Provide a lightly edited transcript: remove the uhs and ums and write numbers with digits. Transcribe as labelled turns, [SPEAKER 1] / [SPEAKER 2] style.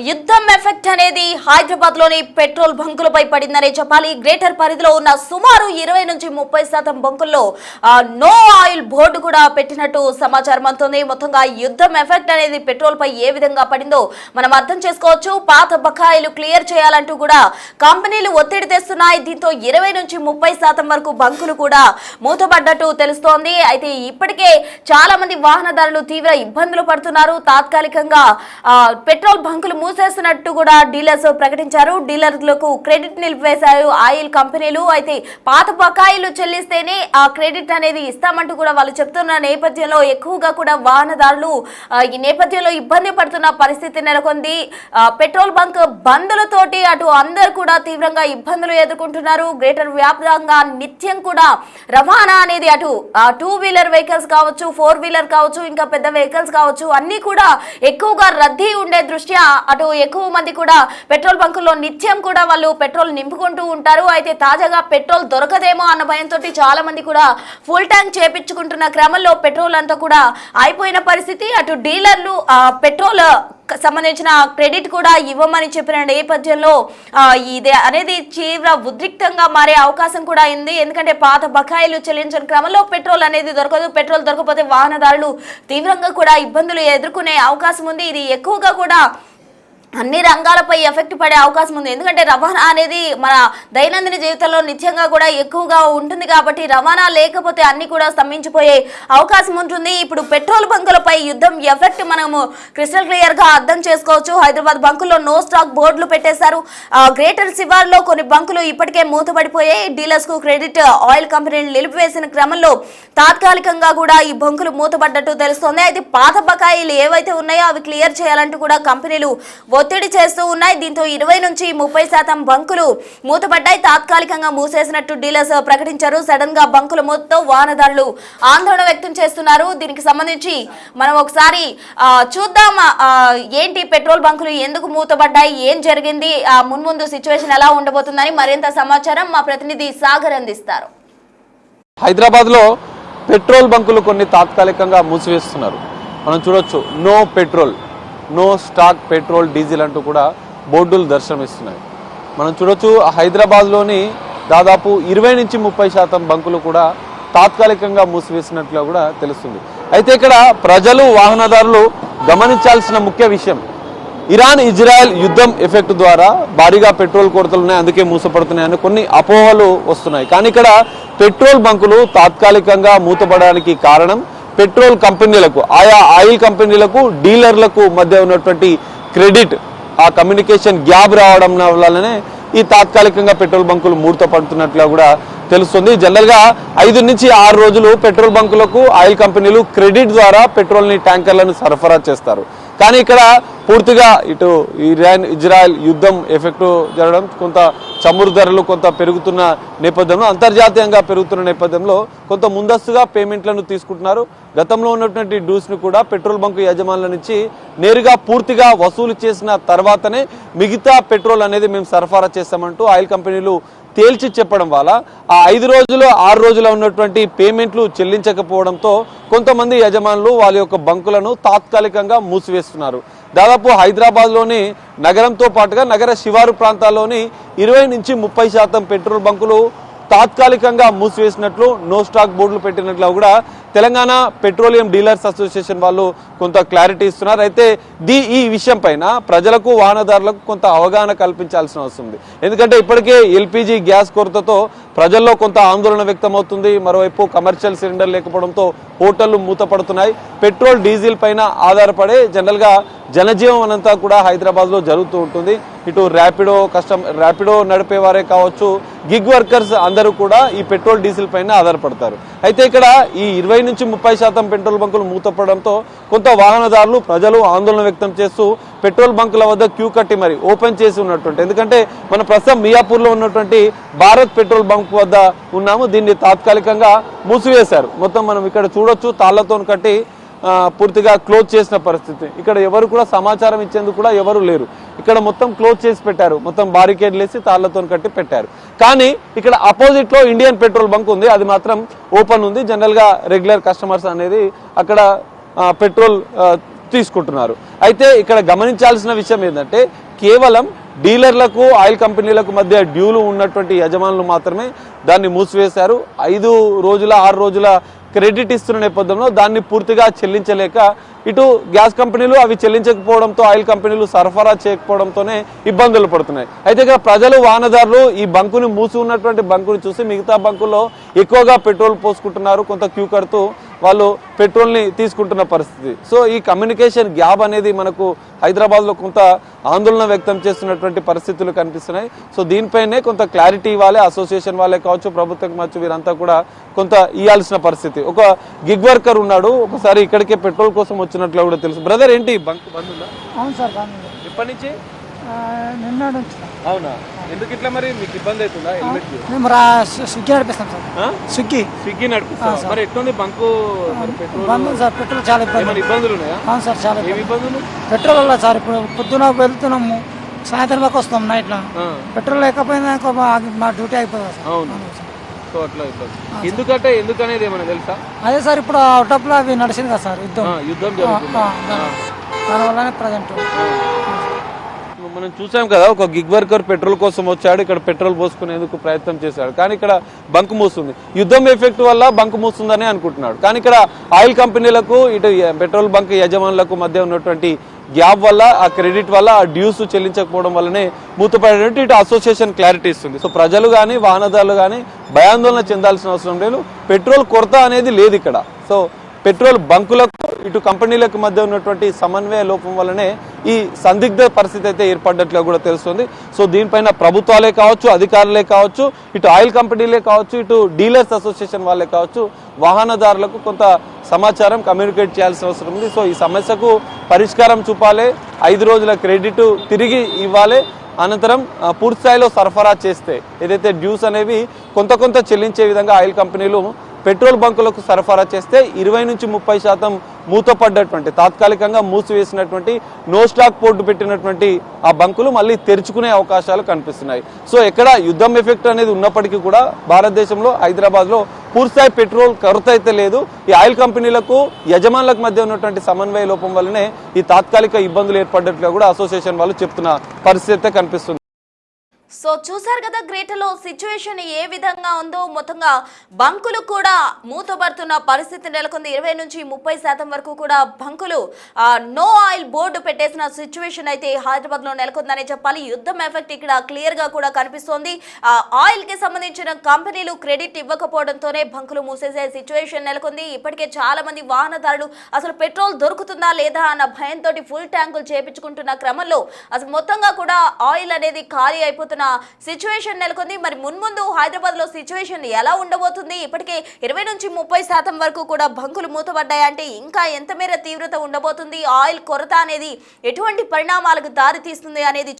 [SPEAKER 1] యుద్ధం ఎఫెక్ట్ అనేది హైదరాబాద్ లోని పెట్రోల్ బంకులపై పడిందనే చెప్పాలి. గ్రేటర్ పరిధిలో ఉన్న సుమారు 20 నుంచి 30% బంకుల్లో నో ఆయిల్ బోర్డు కూడా పెట్టినట్టు సమాచారం అందుతుంది. మొత్తంగా యుద్ధం ఎఫెక్ట్ అనేది పెట్రోల్ పై ఏ విధంగా పడిందో మనం అర్థం చేసుకోవచ్చు. పాత బకాయిలు క్లియర్ చేయాలంటూ కూడా కంపెనీలు ఒత్తిడి తెస్తున్నాయి. దీంతో 20 నుంచి 30% వరకు బంకులు కూడా మూతపడ్డట్టు తెలుస్తోంది. అయితే ఇప్పటికే చాలా మంది వాహనదారులు తీవ్ర ఇబ్బందులు పడుతున్నారు. తాత్కాలికంగా పెట్రోల్ బంకులు మూసేస్తున్నట్టు కూడా డీలర్స్ ప్రకటించారు. డీలర్లకు క్రెడిట్ నిలిపివేశారు ఆయిల్ కంపెనీలు. అయితే పాత బకాయిలు చెల్లిస్తేనే ఆ క్రెడిట్ అనేది ఇస్తామంటూ కూడా వాళ్ళు చెప్తున్న నేపథ్యంలో ఎక్కువగా కూడా వాహనదారులు ఈ నేపథ్యంలో ఇబ్బంది పడుతున్న పరిస్థితి నెలకొంది. పెట్రోల్ బంక్ బందులతోటి అటు అందరూ కూడా తీవ్రంగా ఇబ్బందులు ఎదుర్కొంటున్నారు. గ్రేటర్ వ్యాప్తంగా నిత్యం కూడా రవాణా అనేది అటు 2 వీలర్ వెహికల్స్ కావచ్చు, 4 వీలర్ కావచ్చు, ఇంకా పెద్ద వెహికల్స్ కావచ్చు, అన్ని కూడా ఎక్కువగా రద్దీ ఉండే దృష్ట్యా అటు ఎక్కువ మంది కూడా పెట్రోల్ బంకుల్లో నిత్యం కూడా వాళ్ళు పెట్రోల్ నింపుకుంటూ ఉంటారు. అయితే తాజాగా పెట్రోల్ దొరకదేమో అన్న భయంతో చాలా మంది కూడా ఫుల్ ట్యాంక్ చేపించుకుంటున్న క్రమంలో పెట్రోల్ అంతా కూడా అయిపోయిన పరిస్థితి. అటు డీలర్లు పెట్రోల్ సంబంధించిన క్రెడిట్ కూడా ఇవ్వమని చెప్పిన నేపథ్యంలో ఇది అనేది తీవ్ర ఉద్రిక్తంగా మారే అవకాశం కూడా ఉంది. ఎందుకంటే పాత బకాయిలు చెల్లించిన క్రమంలో పెట్రోల్ అనేది దొరకదు. పెట్రోల్ దొరకకపోతే వాహనదారులు తీవ్రంగా కూడా ఇబ్బందులు ఎదుర్కొనే అవకాశం ఉంది. ఇది ఎక్కువగా కూడా అన్ని రంగాలపై ఎఫెక్ట్ పడే అవకాశం ఉంది. ఎందుకంటే రవాణా అనేది మన దైనందిన జీవితంలో నిత్యంగా కూడా ఎక్కువగా ఉంటుంది కాబట్టి రవాణా లేకపోతే అన్ని కూడా స్తంభించిపోయే అవకాశం ఉంటుంది. ఇప్పుడు పెట్రోల్ బంకులపై యుద్ధం ఎఫెక్ట్ మనము క్రిస్టల్ క్లియర్ గా అర్థం చేసుకోవచ్చు. హైదరాబాద్ బంకుల్లో నో స్టాక్ బోర్డులు పెట్టేశారు. గ్రేటర్ శివార్లో కొన్ని బంకులు ఇప్పటికే మూతపడిపోయాయి. డీలర్స్ కు క్రెడిట్ ఆయిల్ కంపెనీలు నిలిపివేసిన క్రమంలో తాత్కాలికంగా కూడా ఈ బంకులు మూతపడ్డట్టు తెలుస్తోంది. అయితే పాత బకాయిలు ఏవైతే ఉన్నాయో అవి క్లియర్ చేయాలంటూ కూడా కంపెనీలు ఒత్తిడి చేస్తూ ఉన్నాయి. దీంతో 20 నుంచి 30% బంకులు మూతపడ్డాయి. తాత్కాలికంగా మూసేసినట్టు డీలర్స్ ప్రకటించారు. సడన్ గా బంకుల మూతతో వాహనదారులు ఆందోళన వ్యక్తం చేస్తున్నారు. దీనికి సంబంధించి మనం ఒకసారి చూద్దాం ఏంటి పెట్రోల్ బంకులు ఎందుకు మూతపడ్డాయి, ఏం జరిగింది, మున్ముందు సిచ్యువేషన్ ఎలా ఉండబోతుందని మరింత సమాచారం మా ప్రతినిధి సాగర్ అందిస్తారు.
[SPEAKER 2] హైదరాబాద్ లో పెట్రోల్ బంకులు కొన్ని తాత్కాలికంగా మూసివేస్తున్నారు. మనం చూడొచ్చు no petrol, no stock petrol, diesel అంటూ కూడా బోర్డులు దర్శనమిస్తున్నాయి. మనం చూడొచ్చు హైదరాబాద్లోని దాదాపు 20 నుంచి 30% బంకులు కూడా తాత్కాలికంగా మూసివేసినట్లు కూడా తెలుస్తుంది. అయితే ఇక్కడ ప్రజలు, వాహనదారులు గమనించాల్సిన ముఖ్య విషయం, ఇరాన్ ఇజ్రాయెల్ యుద్ధం ఎఫెక్ట్ ద్వారా భారీగా పెట్రోల్ కొరతలు ఉన్నాయి, అందుకే మూసపడుతున్నాయని కొన్ని అపోహలు వస్తున్నాయి. కానీ ఇక్కడ పెట్రోల్ బంకులు తాత్కాలికంగా మూతపడడానికి కారణం పెట్రోల్ కంపెనీలకు, ఆయా ఆయిల్ కంపెనీలకు, డీలర్లకు మధ్య ఉన్నటువంటి క్రెడిట్, ఆ కమ్యూనికేషన్ గ్యాప్ రావడం వల్లనే ఈ తాత్కాలికంగా పెట్రోల్ బంకులు మూతపడుతున్నట్లు కూడా తెలుస్తుంది. జనరల్గా 5 నుంచి 6 రోజులు పెట్రోల్ బంకులకు ఆయిల్ కంపెనీలు క్రెడిట్ ద్వారా పెట్రోల్ని, ట్యాంకర్లను సరఫరా చేస్తారు. కానీ ఇక్కడ పూర్తిగా ఇటు ఇరాన్ ఇజ్రాయెల్ యుద్ధం ఎఫెక్ట్ జరగడం, కొంత చమురు ధరలు కొంత పెరుగుతున్న నేపథ్యంలో, అంతర్జాతీయంగా పెరుగుతున్న నేపథ్యంలో కొంత ముందస్తుగా పేమెంట్లను తీసుకుంటున్నారు. గతంలో ఉన్నటువంటి డ్యూస్ను కూడా పెట్రోల్ బంకు యజమానుల నుంచి నేరుగా పూర్తిగా వసూలు చేసిన తర్వాతనే మిగతా పెట్రోల్ అనేది మేము సరఫరా చేస్తామంటూ ఆయిల్ కంపెనీలు తేల్చి చెప్పడం వల్ల ఆ 5 రోజులు 6 రోజులు ఉన్నటువంటి పేమెంట్లు చెల్లించకపోవడంతో కొంతమంది యజమానులు వాళ్ళ యొక్క బంకులను తాత్కాలికంగా మూసివేస్తున్నారు. దాదాపు హైదరాబాద్లోని నగరంతో పాటుగా నగర శివారు ప్రాంతాల్లోని 20 నుంచి 30% పెట్రోల్ బంకులు తాత్కాలికంగా మూసివేసినట్లు నో స్టాక్ బోర్డులు పెట్టినట్లు కూడా తెలంగాణ పెట్రోలియం డీలర్స్ అసోసియేషన్ వాళ్ళు కొంత క్లారిటీ ఇస్తున్నారు. అయితే ఈ విషయం పైన ప్రజలకు, వాహనదారులకు కొంత అవగాహన కల్పించాల్సిన అవసరం ఉంది. ఎందుకంటే ఇప్పటికే ఎల్పిజి గ్యాస్ కొరతతో ప్రజల్లో కొంత ఆందోళన వ్యక్తం అవుతుంది. మరోవైపు కమర్షియల్ సిలిండర్ లేకపోవడంతో హోటళ్లు మూతపడుతున్నాయి. పెట్రోల్, డీజిల్ పైన ఆధారపడే జనరల్గా జనజీవనం అంతా కూడా హైదరాబాద్లో జరుగుతూ ఉంటుంది. ఇటు ర్యాపిడో నడిపేవారే కావచ్చు, గిగ్ వర్కర్స్ అందరూ కూడా ఈ పెట్రోల్, డీజిల్ పైన ఆధారపడతారు. అయితే ఇక్కడ ఈ 20 నుంచి 30% పెట్రోల్ బంకులు మూతపడడంతో కొంత వాహనదారులు, ప్రజలు ఆందోళన వ్యక్తం చేస్తూ పెట్రోల్ బంకుల వద్ద క్యూ కట్టి మరి ఓపెన్ చేసి ఉన్నటువంటి, ఎందుకంటే మన ప్రస్తుతం మియాపూర్లో ఉన్నటువంటి భారత్ పెట్రోల్ బంక్ వద్ద ఉన్నాము. దీన్ని తాత్కాలికంగా మూసివేశారు. మొత్తం మనం ఇక్కడ చూడొచ్చు, తాళ్లతో కట్టి పూర్తిగా క్లోజ్ చేసిన పరిస్థితి. ఇక్కడ ఎవరు కూడా సమాచారం ఇచ్చేందుకు కూడా ఎవరు లేరు. ఇక్కడ మొత్తం క్లోజ్ చేసి పెట్టారు, మొత్తం బారికేడ్లు వేసి తాళ్లతో కట్టి పెట్టారు. కానీ ఇక్కడ అపోజిట్ లో ఇండియన్ పెట్రోల్ బంక్ ఉంది, అది మాత్రం ఓపెన్ ఉంది. జనరల్ గా రెగ్యులర్ కస్టమర్స్ అనేది అక్కడ పెట్రోల్ తీసుకుంటున్నారు. అయితే ఇక్కడ గమనించాల్సిన విషయం ఏంటంటే కేవలం డీలర్లకు ఆయిల్ కంపెనీలకు మధ్య డ్యూలు ఉన్నటువంటి యజమానులు మాత్రమే దాన్ని మూసివేశారు. 5 రోజుల 6 రోజుల క్రెడిట్ ఇస్తున్న నేపథ్యంలో దాన్ని పూర్తిగా చెల్లించలేక ఇటు గ్యాస్ కంపెనీలు అవి చెల్లించకపోవడంతో ఆయిల్ కంపెనీలు సరఫరా చేయకపోవడంతోనే ఇబ్బందులు పడుతున్నాయి. అయితే ఇక్కడ ప్రజలు వాహనదారులు ఈ బంకుని మూసి ఉన్నటువంటి బంకుని చూసి మిగతా బంకుల్లో ఎక్కువగా పెట్రోల్ పోసుకుంటున్నారు. కొంత క్యూ కడుతూ వాళ్ళు పెట్రోల్ని తీసుకుంటున్న పరిస్థితి. సో ఈ కమ్యూనికేషన్ గ్యాప్ అనేది మనకు హైదరాబాద్లో కొంత ఆందోళన వ్యక్తం చేస్తున్నటువంటి పరిస్థితులు కనిపిస్తున్నాయి. సో దీనిపైనే కొంత క్లారిటీ ఇవ్వాలి. అసోసియేషన్ వాళ్ళే కావచ్చు, ప్రభుత్వం కావచ్చు, వీరంతా కూడా కొంత ఇవ్వాల్సిన పరిస్థితి. ఒక గిగ్ వర్కర్ ఉన్నాడు, ఒకసారి ఇక్కడికే పెట్రోల్ కోసం వచ్చినట్లు కూడా తెలుసు. బ్రదర్ ఏంటి బంక్ బంద్ ఉందా?
[SPEAKER 3] అవును సార్ బంద్ ఉంది.
[SPEAKER 2] ఎప్పటి నుంచి?
[SPEAKER 3] నిన్న నుంచి.
[SPEAKER 2] అవునా? ఎందుకు ఇట్లా మరి మీకు ఇబ్బంది అవుతుందా? హెల్మెట్
[SPEAKER 3] మేము స్విగ్గీ నడిపిస్తాం సార్. స్విగ్గీ
[SPEAKER 2] నడిపిస్తాం. మరి ఎట్లుంది బంకు పెట్రోల్?
[SPEAKER 3] బంద్ ఉంది సార్. పెట్రోల్ చాలా
[SPEAKER 2] ఇబ్బందులు ఉన్నాయా?
[SPEAKER 3] అవును సార్, చాలా
[SPEAKER 2] ఏమి ఇబ్బందులు?
[SPEAKER 3] పెట్రోల్ వల్ల సార్. ఇప్పుడు పొద్దున వెళ్తున్నాము, సాయంత్రం దాకా వస్తాం నైట్లో. పెట్రోల్ లేకపోయినా మా డ్యూటీ అయిపోతుంది సార్.
[SPEAKER 2] అవును. సో అట్లా ఇబ్బంది ఎందుకనేది ఏమైనా తెలుసా?
[SPEAKER 3] అదే సార్, ఇప్పుడు అవుటప్లో అవి నడిచింది కదా సార్,
[SPEAKER 2] యుద్ధం జరుగుతుంది.
[SPEAKER 3] దానివల్లనే ప్రజెంట్
[SPEAKER 2] మనం చూసాం కదా, ఒక గిగ్ వర్కర్ పెట్రోల్ కోసం వచ్చాడు, ఇక్కడ పెట్రోల్ పోసుకునేందుకు ప్రయత్నం చేశాడు, కానీ ఇక్కడ బంక్ మూస్తుంది. యుద్ధం ఎఫెక్ట్ వల్ల బంక్ మూస్తుందని అనుకుంటున్నాడు. కానీ ఇక్కడ ఆయిల్ కంపెనీలకు ఇటు పెట్రోల్ బంక్ యజమానులకు మధ్య ఉన్నటువంటి గ్యాప్ వల్ల, ఆ క్రెడిట్ వల్ల, ఆ డ్యూస్ చెల్లించకపోవడం వల్లనే మూతపడేటువంటి ఇటు అసోసియేషన్ క్లారిటీ ఇస్తుంది. సో ప్రజలు కానీ వాహనదారులు కానీ భయాందోళన చెందాల్సిన అవసరం లేదు. పెట్రోల్ కొరత అనేది లేదు ఇక్కడ. సో పెట్రోల్ బంకులకు ఇటు కంపెనీలకు మధ్య ఉన్నటువంటి సమన్వయ లోపం వల్లనే ఈ సందిగ్ధ పరిస్థితి అయితే ఏర్పడ్డట్లు కూడా తెలుస్తుంది. సో దీనిపైన ప్రభుత్వాలే కావచ్చు, అధికారులే కావచ్చు, ఇటు ఆయిల్ కంపెనీలే కావచ్చు, ఇటు డీలర్స్ అసోసియేషన్ వాళ్ళే కావచ్చు, వాహనదారులకు కొంత సమాచారం కమ్యూనికేట్ చేయాల్సిన అవసరం ఉంది. సో ఈ సమస్యకు పరిష్కారం చూపాలి, 5 రోజుల క్రెడిట్ తిరిగి ఇవ్వాలి, అనంతరం పూర్తి స్థాయిలో సరఫరా చేస్తే ఏదైతే డ్యూస్ అనేవి కొంత చెల్లించే విధంగా ఆయిల్ కంపెనీలు పెట్రోల్ బంకులకు సరఫరా చేస్తే 20 నుంచి 30% మూతపడ్డటువంటి, తాత్కాలికంగా మూసివేసినటువంటి నో స్టాక్ బోర్డు పెట్టినటువంటి ఆ బంకులు మళ్ళీ తెరుచుకునే అవకాశాలు కనిపిస్తున్నాయి. సో ఎక్కడ యుద్ధం ఎఫెక్ట్ అనేది ఉన్నప్పటికీ కూడా భారతదేశంలో హైదరాబాద్లో పూర్తిస్థాయి పెట్రోల్ కొరత అయితే లేదు. ఈ ఆయిల్ కంపెనీలకు యజమానులకు మధ్య ఉన్నటువంటి సమన్వయ లోపం వల్లనే ఈ తాత్కాలిక ఇబ్బందులు ఏర్పడ్డట్లుగా కూడా అసోసియేషన్ వాళ్ళు చెప్తున్న పరిస్థితి కనిపిస్తుంది.
[SPEAKER 1] సో చూసారు కదా గ్రేటర్లో సిచ్యువేషన్ ఏ విధంగా ఉందో. మొత్తంగా బంకులు కూడా మూతపడుతున్న పరిస్థితి నెలకొంది. 20 నుంచి 30% వరకు కూడా బంకులు నో ఆయిల్ బోర్డు పెట్టేసిన సిచ్యువేషన్ అయితే హైదరాబాద్ లో నెలకొందని చెప్పాలి. యుద్ధం ఎఫెక్ట్ ఇక్కడ క్లియర్ గా కూడా కనిపిస్తోంది. ఆయిల్ కి సంబంధించిన కంపెనీలు క్రెడిట్ ఇవ్వకపోవడంతోనే బంకులు మూసేసే సిచ్యువేషన్ నెలకొంది. ఇప్పటికే చాలా మంది వాహనదారులు అసలు పెట్రోల్ దొరుకుతుందా లేదా అన్న భయంతో ఫుల్ ట్యాంకులు చేపించుకుంటున్న క్రమంలో అసలు మొత్తంగా కూడా ఆయిల్ అనేది ఖాళీ అయిపోతున్న సిచ్యువేషన్ నెలకొంది. మరి మున్ముందు హైదరాబాద్ లో సిచ్యువేషన్ ఎలా ఉండబోతుంది? ఇప్పటికే 20 నుంచి 30% వరకు కూడా బంకులు మూతపడ్డాయంటే ఇంకా ఎంత మేర తీవ్రత ఉండబోతుంది? ఆయిల్ కొరత అనేది ఎటువంటి పరిణామాలకు దారి తీస్తుంది అనేది